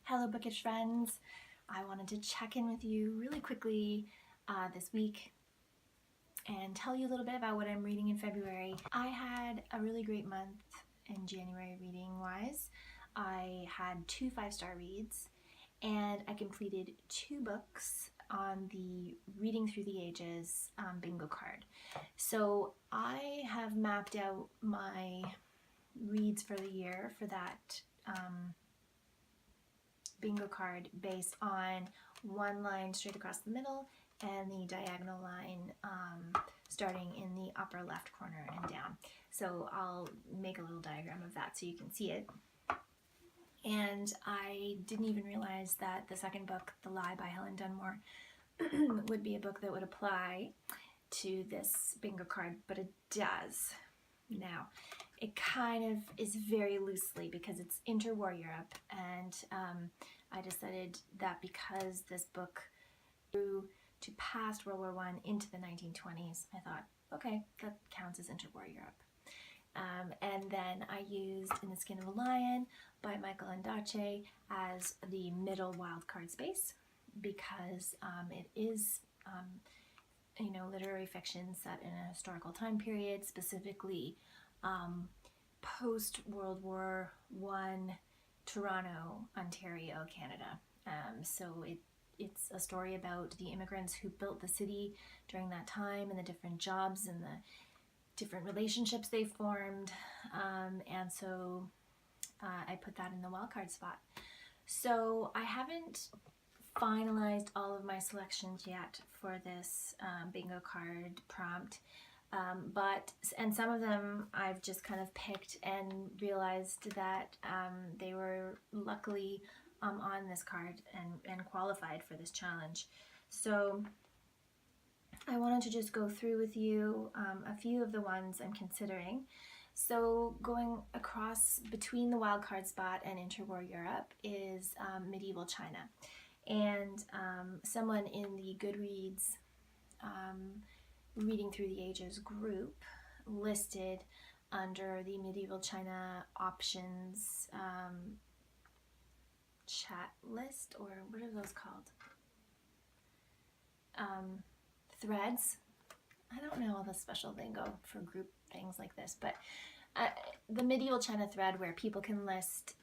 Hello bookish friends. I wanted to check in with you really quickly this week and tell you a little bit about what I'm reading in February. I had a really great month in January reading wise. I had 2 5-star reads and I completed 2 books on the Reading Through the Ages bingo card. So I have mapped out my reads for the year for that bingo card based on one line straight across the middle and the diagonal line starting in the upper left corner and down. So I'll make a little diagram of that so you can see it. And I didn't even realize that the second book, The Lie by Helen Dunmore, would be a book that would apply to this bingo card, but it does. Now, it kind of is very loosely because it's interwar Europe, and I decided that because this book grew to past World War I into the 1920s, I thought, okay, that counts as interwar Europe. And then I used In the Skin of a Lion by Ondaatje as the middle wildcard space because it is, literary fiction set in a historical time period, specifically post-World War I, Toronto, Ontario, Canada. So it's a story about the immigrants who built the city during that time and the different jobs and the different relationships they formed. And so I put that in the wildcard spot. So I haven't finalized all of my selections yet for this bingo card prompt. And some of them I've just kind of picked and realized that they were luckily on this card and qualified for this challenge. So I wanted to just go through with you a few of the ones I'm considering. So going across between the wildcard spot and interwar Europe is medieval China. And someone in the Goodreads Reading Through the Ages group listed under the medieval China options chat list, or what are those called? Threads. I don't know all the special lingo for group things like this, but the medieval China thread where people can list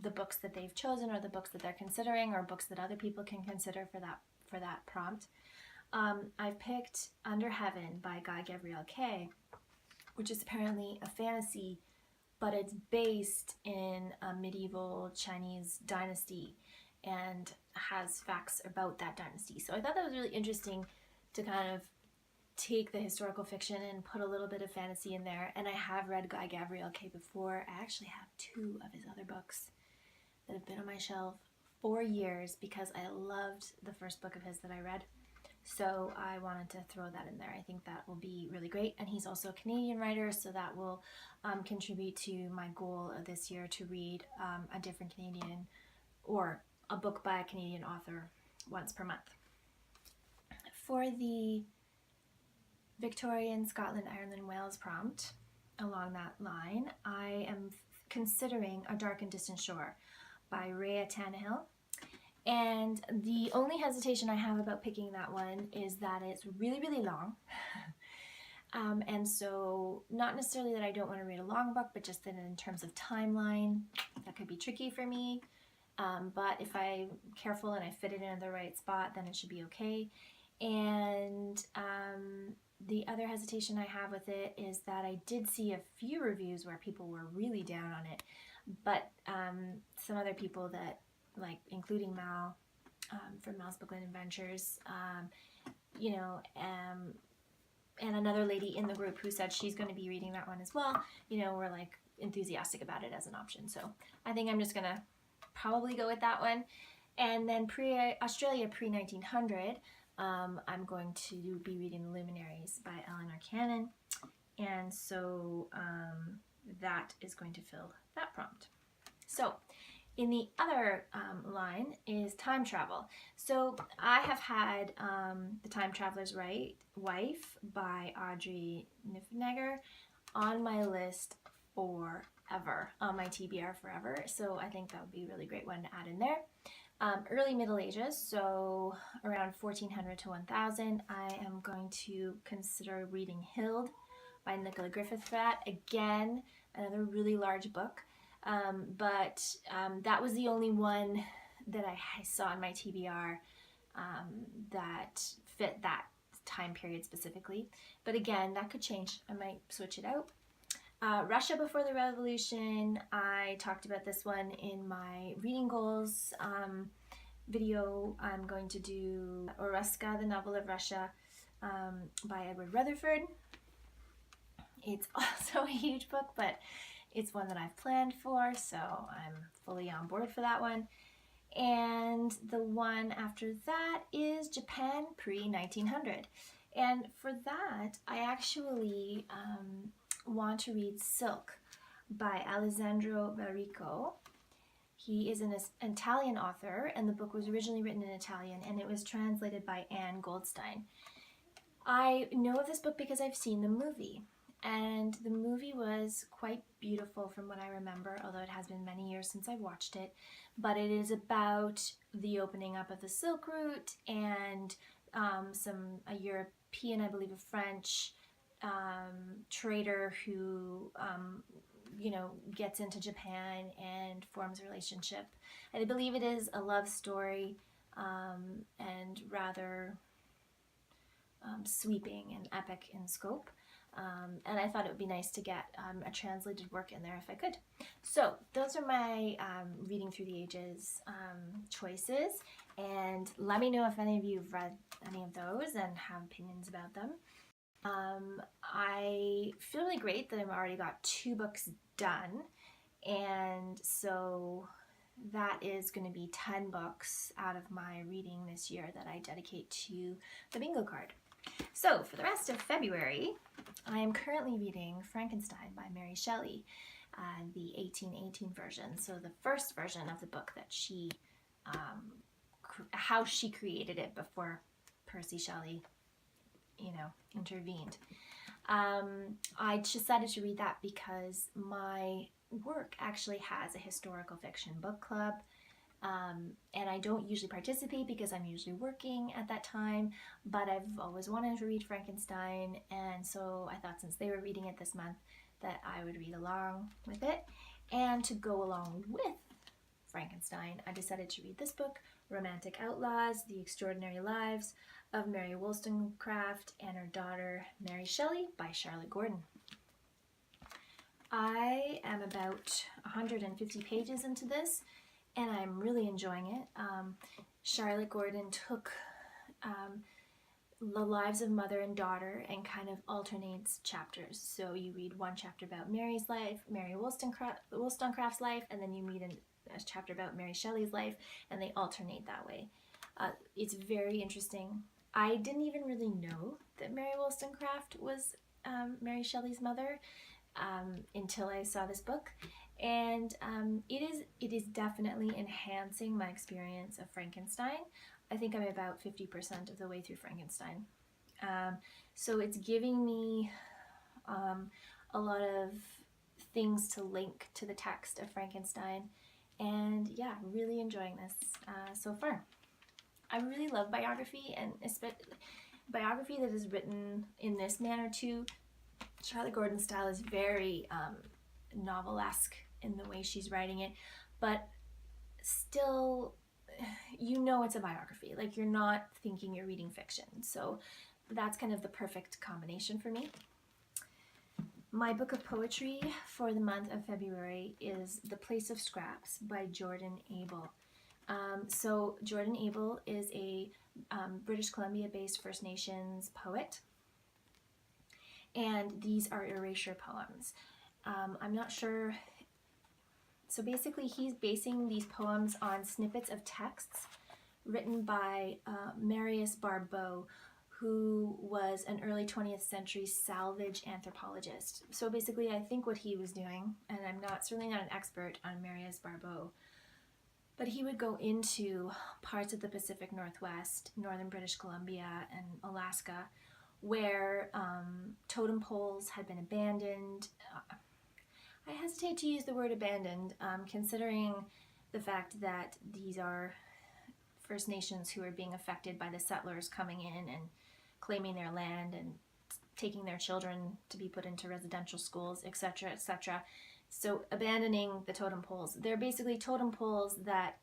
the books that they've chosen or the books that they're considering or books that other people can consider for that prompt. I've picked Under Heaven by Gavriel, which is apparently a fantasy, but it's based in a medieval Chinese dynasty and has facts about that dynasty. So I thought that was really interesting to kind of take the historical fiction and put a little bit of fantasy in there. And I have read Gavriel before. I actually have 2 of his other books that have been on my shelf for years because I loved the first book of his that I read. So I wanted to throw that in there. I think that will be really great. And he's also a Canadian writer, so that will contribute to my goal of this year to read a different Canadian or a book by a Canadian author once per month. For the Victorian, Scotland, Ireland, Wales prompt along that line, I am considering A Dark and Distant Shore by Reay Tannahill. And the only hesitation I have about picking that one is that it's really, really long. And so not necessarily that I don't want to read a long book, but just that in terms of timeline, that could be tricky for me. But if I'm careful and I fit it in the right spot, then it should be okay. And the other hesitation I have with it is that I did see a few reviews where people were really down on it, but some other people that, like including Mal from Mal's Bookland Adventures, and another lady in the group who said she's going to be reading that one as well, were like enthusiastic about it as an option. So I think I'm just going to probably go with that one. And then Australia pre-1900, I'm going to be reading The Luminaries by Eleanor. And so that is going to fill that prompt. So in the other line is time travel. So I have had The Time Traveler's Wife by Audrey Niffenegger on my list for ever on my TBR forever, so I think that would be a really great one to add in there. Early Middle Ages, so around 1400 to 1000, I am going to consider reading Hild by Nicola Griffith for that. Again, another really large book, but that was the only one that I saw in my TBR that fit that time period specifically. But again, that could change. I might switch it out. Russia Before the Revolution, I talked about this one in my reading goals video. I'm going to do Russka, the Novel of Russia by Rutherfurd. It's also a huge book, but it's one that I've planned for, so I'm fully on board for that one. And the one after that is Japan pre-1900. And for that, I actually want to read Silk by Alessandro Barrico. He is an Italian author, and the book was originally written in Italian, and it was translated by Anne Goldstein. I know of this book because I've seen the movie, and the movie was quite beautiful from what I remember, although it has been many years since I've watched it. But it is about the opening up of the Silk Route and a European, I believe a French trader who gets into Japan and forms a relationship. I believe it is a love story and rather sweeping and epic in scope. And I thought it would be nice to get a translated work in there if I could. So those are my Reading Through the Ages choices, and let me know if any of you have read any of those and have opinions about them. I feel really great that I've already got 2 books done, and so that is going to be 10 books out of my reading this year that I dedicate to the bingo card. So for the rest of February, I am currently reading Frankenstein by Mary Shelley, the 1818 version, so the first version of the book that she, how she created it before Percy Shelley, intervened. I decided to read that because my work actually has a historical fiction book club, and I don't usually participate because I'm usually working at that time, but I've always wanted to read Frankenstein, and so I thought since they were reading it this month that I would read along with it. And to go along with Frankenstein, I decided to read this book, Romantic Outlaws, The Extraordinary Lives of Mary Wollstonecraft and Her Daughter Mary Shelley by Charlotte Gordon. I am about 150 pages into this, and I'm really enjoying it. Charlotte Gordon took the lives of mother and daughter and kind of alternates chapters. So you read one chapter about Mary's life, Mary Wollstonecraft's life, and then you read a chapter about Mary Shelley's life, and they alternate that way. It's very interesting. I didn't even really know that Mary Wollstonecraft was Mary Shelley's mother until I saw this book, and it is definitely enhancing my experience of Frankenstein. I think I'm about 50% of the way through Frankenstein. So it's giving me a lot of things to link to the text of Frankenstein, and yeah, really enjoying this so far. I really love biography, and biography that is written in this manner too. Charlotte Gordon's style is very novelesque in the way she's writing it, but still, it's a biography. Like, you're not thinking you're reading fiction. So that's kind of the perfect combination for me. My book of poetry for the month of February is The Place of Scraps by Jordan Abel. So Jordan Abel is a British Columbia-based First Nations poet, and these are erasure poems. I'm not sure. So basically, he's basing these poems on snippets of texts written by Marius Barbeau, who was an early 20th century salvage anthropologist. So basically, I think what he was doing, and I'm certainly not an expert on Marius Barbeau, but he would go into parts of the Pacific Northwest, northern British Columbia, and Alaska, where totem poles had been abandoned. I hesitate to use the word abandoned, considering the fact that these are First Nations who are being affected by the settlers coming in and claiming their land and taking their children to be put into residential schools, etc., etc. So abandoning the totem poles. They're basically totem poles that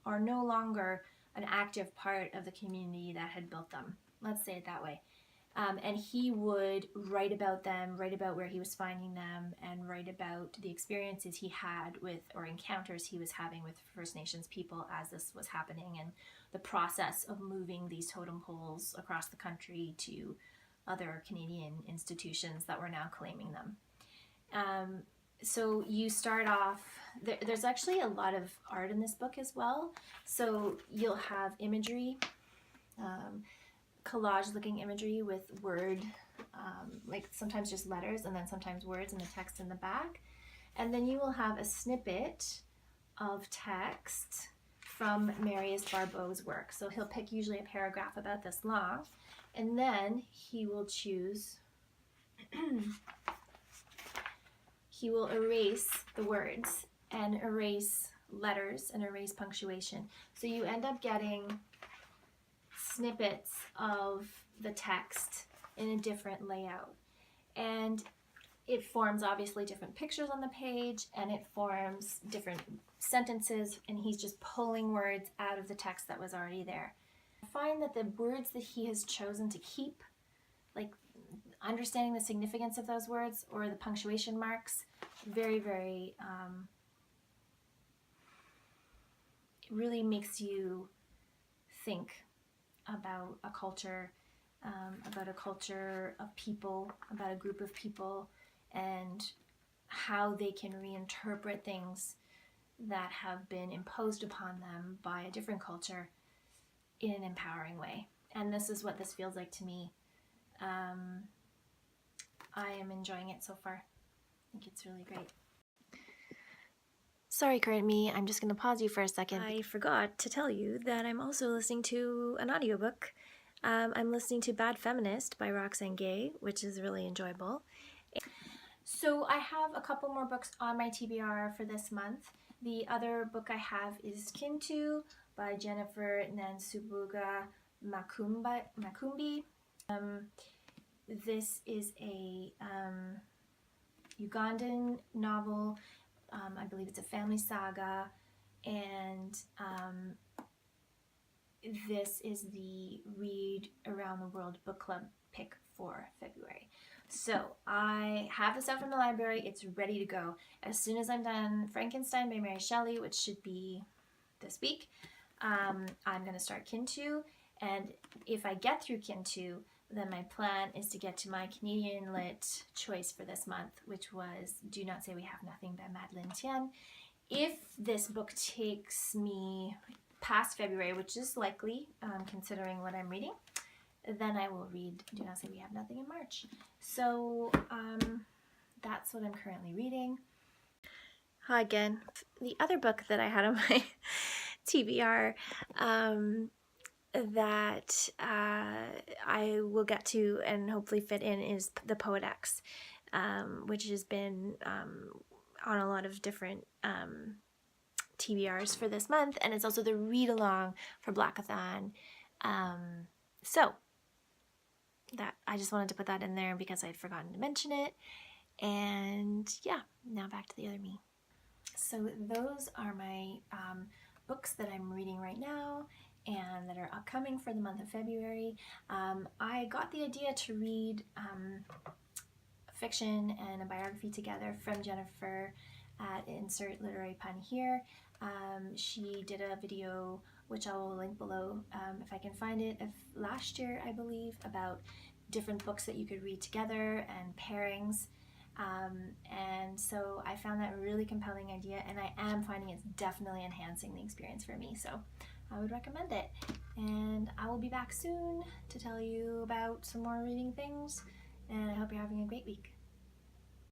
are no longer an active part of the community that had built them. Let's say it that way. And he would write about them, write about where he was finding them, and write about the experiences he had with, or encounters he was having with First Nations people as this was happening, and the process of moving these totem poles across the country to other Canadian institutions that were now claiming them. So you start off, there's actually a lot of art in this book as well. So you'll have imagery, collage looking imagery with word, like sometimes just letters and then sometimes words and the text in the back. And then you will have a snippet of text from Marius Barbeau's work. So he'll pick usually a paragraph about this long, and then he will choose he will erase the words and erase letters and erase punctuation. So you end up getting snippets of the text in a different layout. And it forms obviously different pictures on the page, and it forms different sentences, and he's just pulling words out of the text that was already there. I find that the words that he has chosen to keep, like understanding the significance of those words or the punctuation marks, very, very, it really makes you think about a culture of people, about a group of people, and how they can reinterpret things that have been imposed upon them by a different culture in an empowering way. And this is what this feels like to me. I am enjoying it so far. I think it's really great. Sorry, current me, I'm just going to pause you for a second. I forgot to tell you that I'm also listening to an audiobook. I'm listening to Bad Feminist by Roxane, which is really enjoyable. So I have a couple more books on my TBR for this month. The other book I have is Kintu by Jennifer Nansubuga Makumbi. This is a Ugandan novel. I believe it's a family saga, and this is the Read Around the World Book Club pick for February. So I have this out from the library. It's ready to go. As soon as I'm done Frankenstein by Mary Shelley, which should be this week, I'm going to start Kintu. And if I get through Kintu, then my plan is to get to my Canadian Lit choice for this month, which was Do Not Say We Have Nothing by Madeleine Tien. If this book takes me past February, which is likely, considering what I'm reading, then I will read Do Not Say We Have Nothing in March. So that's what I'm currently reading. Hi again. The other book that I had on my TBR that I will get to and hopefully fit in is The Poet X, which has been on a lot of different TBRs for this month, and it's also the read-along for Blackathon. So that I just wanted to put that in there because I'd forgotten to mention it. And yeah, now back to the other me. So those are my books that I'm reading right now and that are upcoming for the month of February. I got the idea to read fiction and a biography together from Jennifer at insert literary pun here. She did a video, which I will link below if I can find it, of last year, I believe, about different books that you could read together and pairings. And so I found that a really compelling idea, and I am finding it's definitely enhancing the experience for me. So I would recommend it. And I will be back soon to tell you about some more reading things, and I hope you're having a great week.